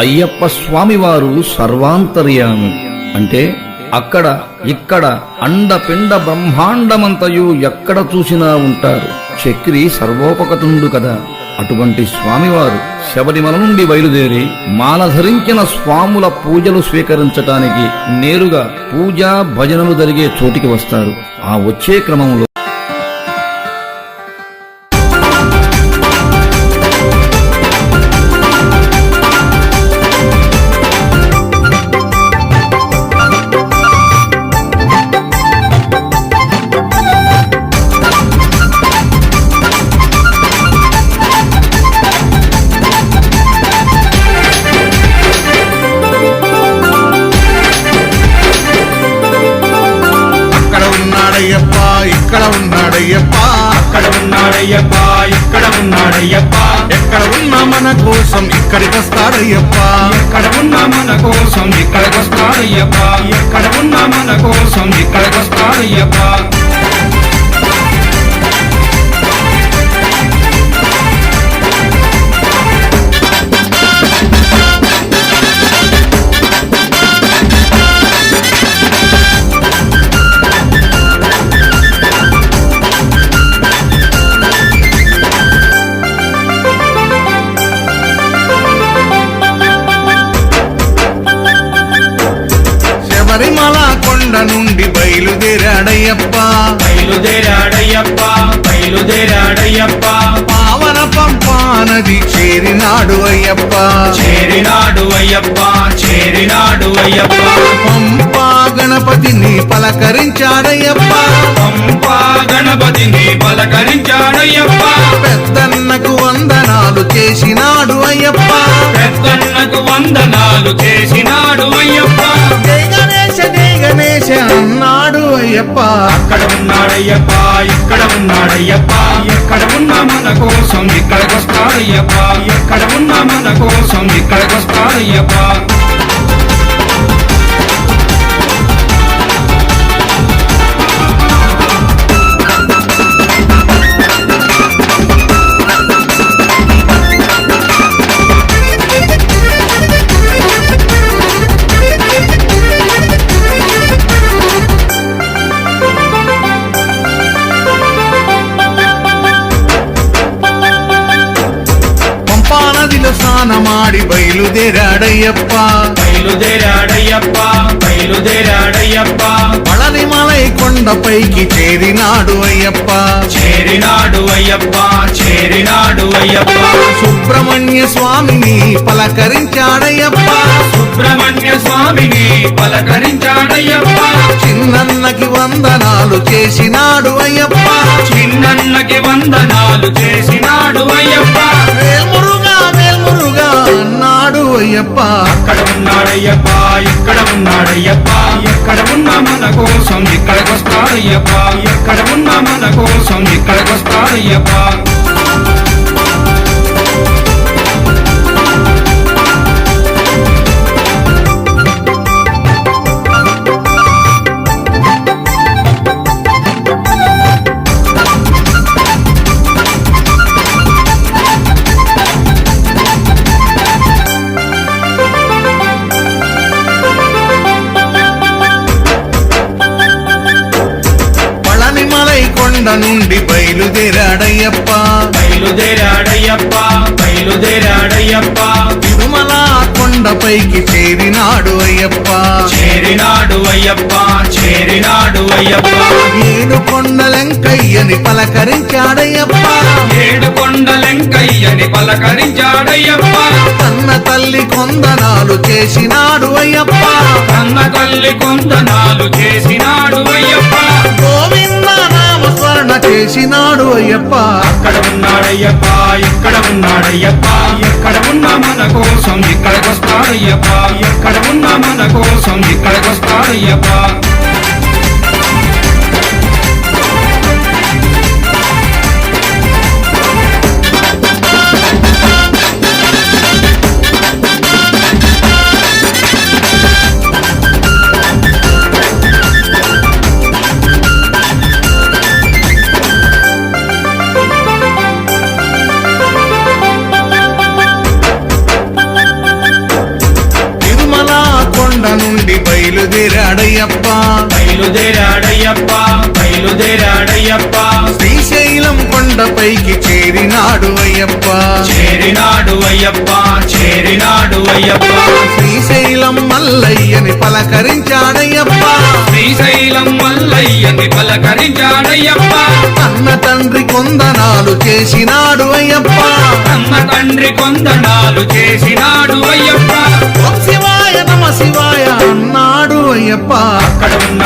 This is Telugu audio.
అయ్యప్ప స్వామివారు సర్వాంతర్యామి అంటే అక్కడ ఇక్కడ అండపిండ బ్రహ్మాండమంతయు ఎక్కడ చూసినా ఉంటారు. చక్రి సర్వోపకతుండు కదా. అటువంటి స్వామివారు శబరిమల నుండి బయలుదేరి మాల ధరించిన స్వాముల పూజలు స్వీకరించటానికి నేరుగా పూజా భజనలు జరిగే చోటికి వస్తారు. ఆ వచ్చే క్రమంలో ఇక్కడ ఉన్నాడయ్యప్ప, అక్కడ ఉన్నాడయ్యప్ప, ఇక్కడ ఉన్నాడయ్యప్ప, ఎక్కడ ఉన్నా మన కోసం ఇక్కడికి వస్తాడయ్యప్ప, ఎక్కడ ఉన్నా మన కోసం ఇక్కడికి వస్తాడయ్యప్ప, ఎక్కడ ఉన్నా మన కోసం ఇక్కడికి వస్తాడయ్యప్ప. శబరిమల కొండ నుండి బయలుదేరాడయ్యప్ప, బయలుదేరాడయ్యప్ప, బయలుదేరాడయ్యప్ప, పావన పంపా నది చేరినాడు అయ్యప్ప, చేరినాడు అయ్యప్ప, చేరినాడు అయ్యప్ప. పంపా గణపతిని పలకరించాడయ్యప్ప, పంపా గణపతిని పలకరించాడయ్యప్ప, పెద్దన్నకు వందనాలు చేసినాడు అయ్యప్ప, పెద్దన్నకు వందనాలు చేసినాడు అయ్యప్ప. జై గణేశ జై గణేశ అన్నాడు అయ్యప్ప, అక్కడ ఉన్నాడయ్యప్ప, ఇక్కడ ఉన్నాడయ్యప్ప, ఎక్కడ ఉన్నా మన కోసం ఇక్కడికి వస్తాడయ్యప్ప, ఎక్కడ ఉన్నా మన కోసం ఇక్కడికి వస్తాడయ్యప్ప. నదిలో స్నానమాడి బయలుదేరాడయ్యప్ప, బయలుదేరాడయ్యప్ప, బయలుదేరాడయ్యప్ప, పళనిమలై కొండపైకి చేరినాడు అయ్యప్ప, చేరినాడు అయ్యప్ప, చేరినాడు అయ్యప్ప. సుబ్రహ్మణ్య స్వామిని పలకరించాడయ్యప్ప, సుబ్రహ్మణ్య స్వామిని పలకరించాడయ్యప్ప, చిన్నన్నకి వందనాలు చేసినాడు అయ్యప్ప, చిన్నన్నకి వందనాలు చేసినాడు అయ్యప్ప. వేల్మురుగా వేల్మురుగా అన్నాడు అయ్యప్ప, అక్కడ ఉన్నాడయ్యప్ప, ఇక్కడ ఉన్నాడయ్యప్ప, ఎక్కడ ఉన్నా మన కోసం ఇక్కడికి వస్తాడయ్యప్ప, ఎక్కడ ఉన్నా మన కోసం ఇక్కడికి వస్తాడయ్యప్ప. కొండ నుండి బయలుదేరాడయ్యప్ప, బయలుదేరాడయ్యప్ప, బయలుదేరాడయ్యప్ప, తిరుమల కొండపైకి చేరినాడు అయ్యప్ప, చేరినాడు అయ్యప్ప, చేరినాడు అయ్యప్ప. ఏడు కొండలెంకయ్యని పలకరించాడయ్యప్ప, ఏడు కొండలెంకయ్యని పలకరించాడయ్యప్ప, కన్న తల్లి కొందనాలు చేసినాడు అయ్యప్ప, కన్న తల్లి కొందనాలు చేసినాడు అయ్యప్ప. గోవింద నామస్మరణ చేసినాడు అయ్యప్ప, అక్కడ ఉన్నాడయ్యప్ప, ఇక్కడ ఉన్నాడయ్యప్ప, ఎక్కడ ఉన్నా మన కోసం ఇక్కడికి వస్తాడయ్యప్ప, ఎక్కడ ఉన్నా మన కోసం ఇక్కడికి వస్తాడయ్యప్ప. అయ్యప్ప చేరినాడు అయ్యప్ప శ్రీశైలం మల్లయ్యని పలకరించాడయ్యప్ప శ్రీశైలం మల్లయ్యని పలకరించాడయ్యప్ప అన్న తండ్రి కొందనాలు చేసినాడు అయ్యప్ప అన్న తండ్రి కొందనాలు చేసినాడు అయ్యప్ప ఓం శివాయ నమ శివాయ అన్నాడు అయ్యప్ప అక్కడ ఉన్న